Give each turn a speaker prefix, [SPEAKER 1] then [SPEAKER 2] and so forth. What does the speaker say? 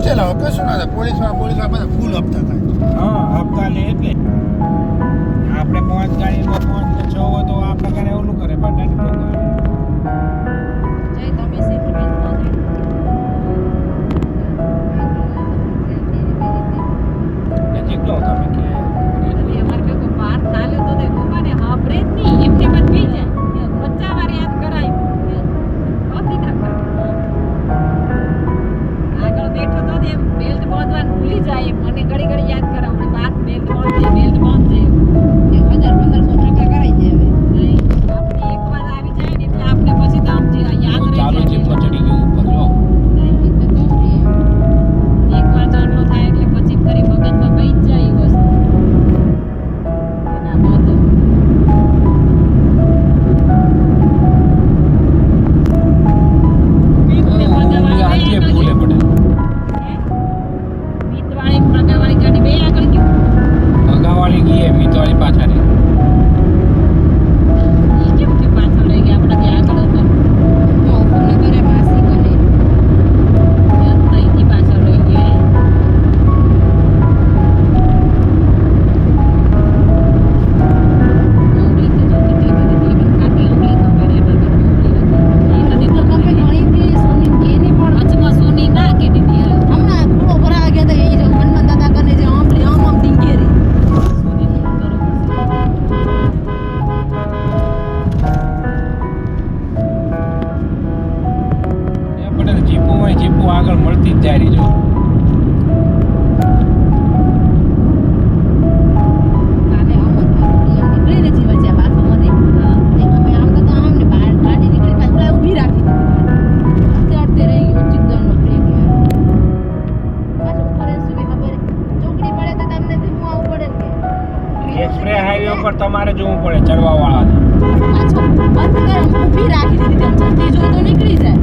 [SPEAKER 1] ચલાવો કશું ના થાય પોલીસ વાળા બધા ફૂલ હપ્તા ખાય
[SPEAKER 2] હા હપ્તા લે એટલે આપણે 5 ગાડીમાં 5 કે 6 હોય તો આપણે ઘરે ઓલું કરે બટાટી તો કરે
[SPEAKER 3] જય તમે સેટલમેન્ટ ન થાય
[SPEAKER 2] નજીક લો તમે કે
[SPEAKER 3] અરે અમાર ભેગો પાર થાલ્યો તો તે ગોપાને હાબરે જ નહીં એમને મત થઈ જાય 50 વાર યાદ કરાય હોતી ના કરે આગળ બેઠો તો તે બેલ્ટ બાંધવાનું ભૂલી જાય મને ઘડી ઘડી યાદ કરાવે બાર બેલ્ટ બાંધજે 1000-1500 ટકા કરાઈ દે હવે નહીં આપણે એક વાર આવી જાય ને એટલે આપણે પછી તો આમ જે યાદ રહી
[SPEAKER 2] ચાલુ
[SPEAKER 3] જાય
[SPEAKER 2] ચીપો ચડી ગયો ઉપર જો
[SPEAKER 3] નહીં, એ તો કહું ને એક વાર ચાંદલો થાય એટલે પછી ફરી મગજમાં બેસી જ જાય એ વસ્તુ એના નહોતું
[SPEAKER 2] આજે ભૂલે પડે
[SPEAKER 3] મીતવાળી ભગાવાળી ગાડી બે આગળ ગયું
[SPEAKER 2] ભગાવાળી ગઈ મિતવાળી પાછા રે
[SPEAKER 3] ઈ કેમ કે પાછળ રહી ગયા આપણા ત્યાં આગળ હતો ફોન કરે માસી કોને ત્યાંથી પાછળ રહી ગયા ઉંગલી તો જો કેટલી બધી ખાતી ઉંગલી ખબર એમાં ઘણી ઉંગલી હતી એ તો
[SPEAKER 4] તમે ઘણી દી સોની ગેને પણ
[SPEAKER 3] વચમાં સોની ના કે દીધી
[SPEAKER 4] હમણાં થોડો ભરાવા ગયા હતા એ જો હનુમાન દાદા કને જે આમ ડીંગે રે
[SPEAKER 3] સોનીનું બરોબર
[SPEAKER 2] એ પડે જીપો હોય જીપો આગળ મળતી જ જાય રહી જો
[SPEAKER 4] કાલે આમ નીકળીને જીવા છે બાથમાંથી અમે આમ તો આમ ને બહાર ગાડી નીકળી પાછળ ઊભી રાખી દીધી અડતે રહી ગયો ચિત્તરનો બ્રેક પાછું ફરે સુધી ખબર ચોકડી પડે તો તમને ધીમું આવવું પડે ને
[SPEAKER 2] એક્સપ્રેસ હાઈવે ઉપર તમારે જોવું પડે ચડવા વાળા
[SPEAKER 4] પાછો બંધ કરે ઊભી રાખી દીધી તેમ જલ્દી જોઈ તો નીકળી જાય